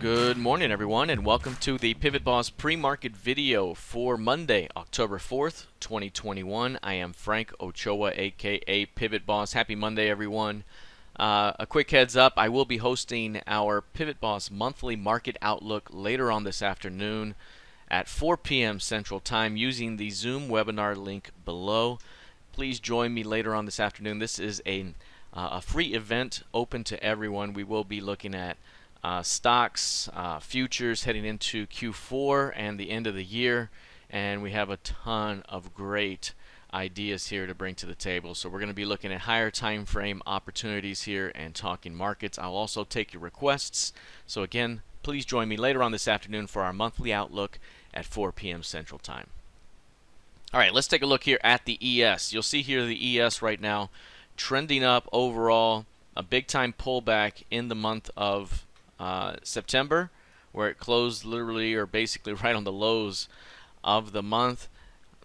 Good morning, everyone, and welcome to the PivotBoss pre-market video for Monday, October 4th, 2021. I am Frank Ochoa, aka PivotBoss. Happy Monday, everyone. A quick heads up, I will be hosting our PivotBoss monthly market outlook later on this afternoon at 4 p.m. Central Time using the Zoom webinar link below. Please join me later on this afternoon. This is a free event open to everyone. We will be looking at stocks, futures heading into Q4 and the end of the year, and we have a ton of great ideas here to bring to the table. So we're going to be looking at higher time frame opportunities here and talking markets. I'll also take your requests. So again, please join me later on this afternoon for our monthly outlook at 4 p.m. Central Time. All right, let's take a look here at the ES. You'll see here the ES right now trending up overall, a big time pullback in the month of September, where it closed literally or basically right on the lows of the month.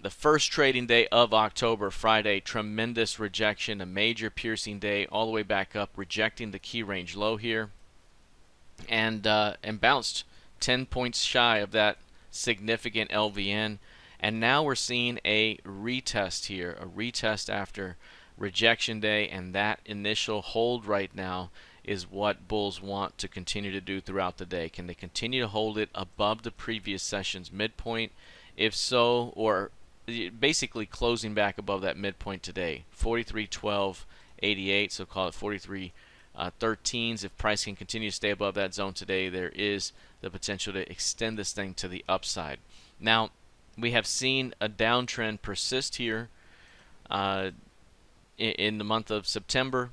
The first trading day of October, Friday, tremendous rejection, a major piercing day all the way back up, rejecting the key range low here, and bounced 10 points shy of that significant LVN. And now we're seeing a retest here, a retest after rejection day, and that initial hold right now is what bulls want to continue to do throughout the day. Can they continue to hold it above the previous session's midpoint? If so, or basically closing back above that midpoint today, 43.1288, so call it 43.13s. If price can continue to stay above that zone today, there is the potential to extend this thing to the upside. Now, we have seen a downtrend persist here in the month of September.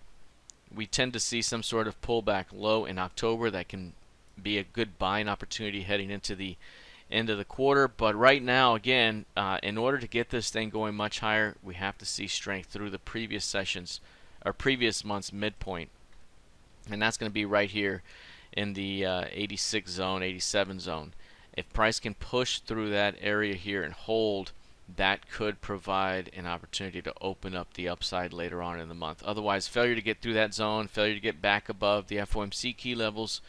We tend to see some sort of pullback low in October that can be a good buying opportunity heading into the end of the quarter. But right now, again, in order to get this thing going much higher, we have to see strength through the previous sessions or previous month's midpoint, and that's going to be right here in the 86 zone, 87 zone. If price can push through that area here and hold, that could provide an opportunity to open up the upside later on in the month. Otherwise, failure to get through that zone, failure to get back above the FOMC key levels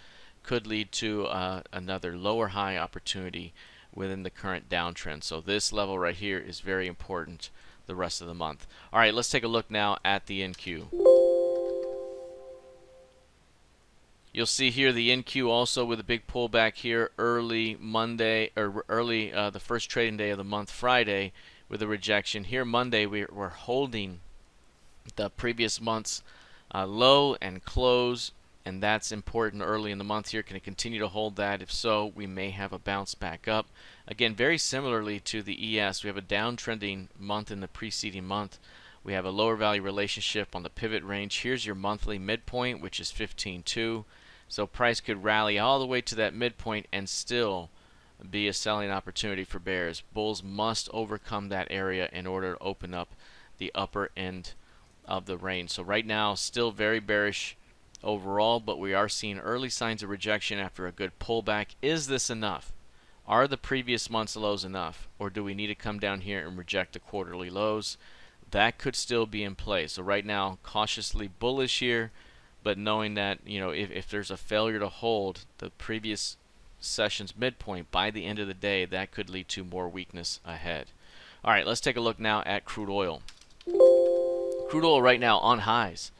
could lead to another lower high opportunity within the current downtrend. So this level right here is very important the rest of the month. All right, let's take a look now at the NQ. You'll see here the NQ also with a big pullback here early Monday, or early the first trading day of the month, Friday, with a rejection. Here Monday we're holding the previous month's low and close, and that's important early in the month here. Can it continue to hold that? If so, we may have a bounce back up. Again, very similarly to the ES, we have a downtrending month in the preceding month. We have a lower value relationship on the pivot range. Here's your monthly midpoint, which is 15.2. So price could rally all the way to that midpoint and still be a selling opportunity for bears. Bulls must overcome that area in order to open up the upper end of the range. So right now, still very bearish overall, but we are seeing early signs of rejection after a good pullback. Is this enough? Are the previous month's lows enough? Or do we need to come down here and reject the quarterly lows? That could still be in play. So right now, cautiously bullish here, but knowing that, you know, if there's a failure to hold the previous session's midpoint by the end of the day, that could lead to more weakness ahead. All right, let's take a look now at crude oil. Crude oil right now on highs,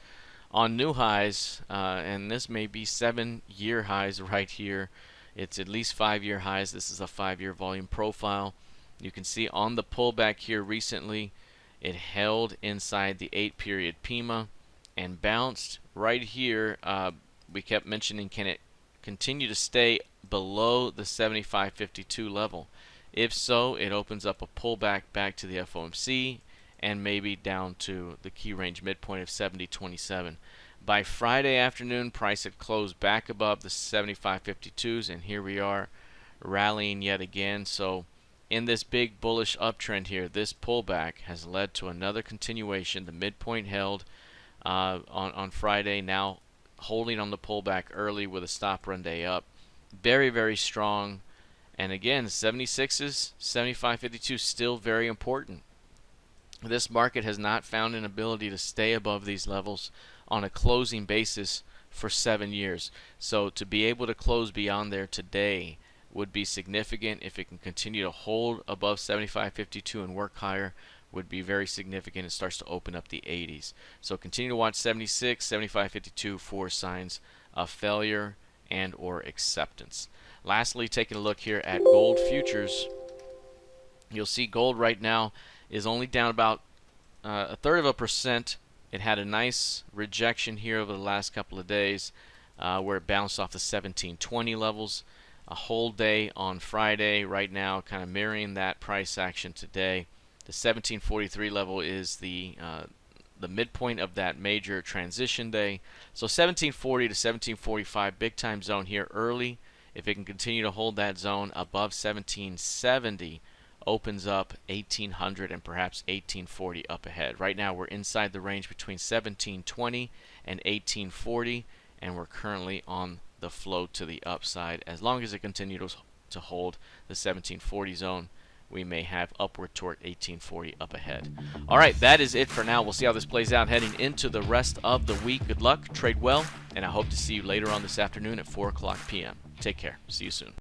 on new highs, and this may be 7-year highs right here. It's at least 5-year highs. This is a 5-year volume profile. You can see on the pullback here recently, it held inside the 8-period PIMA and bounced right here. We kept mentioning, can it continue to stay below the 75.52 level? If so, it opens up a pullback back to the FOMC and maybe down to the key range midpoint of 70.27. By Friday afternoon, price had closed back above the 75.52s, and here we are rallying yet again. So in this big bullish uptrend here, this pullback has led to another continuation. The midpoint held on Friday, now holding on the pullback early with a stop run day up. Very, very strong. And again, 76s, 75.52 still very important. This market has not found an ability to stay above these levels on a closing basis for 7 years. So to be able to close beyond there today would be significant. If it can continue to hold above 75.52 and work higher, would be very significant. It starts to open up the 80s. So continue to watch 76, 75.52 for signs of failure and or acceptance. Lastly, taking a look here at gold futures, you'll see gold right now is only down about 1/3%. It had a nice rejection here over the last couple of days where it bounced off the 1720 levels. A whole day on Friday right now, kind of mirroring that price action today. The 1743 level is the midpoint of that major transition day. So 1740 to 1745, big time zone here early. If it can continue to hold that zone above 1770, opens up 1800 and perhaps 1840 up ahead. Right now we're inside the range between 1720 and 1840, and we're currently on the float to the upside. As long as it continues to hold the 1740 zone, we may have upward toward 1840 up ahead. All right, that is it for now. We'll see how this plays out heading into the rest of the week. Good luck, trade well, and I hope to see you later on this afternoon at 4 o'clock p.m. Take care. See you soon.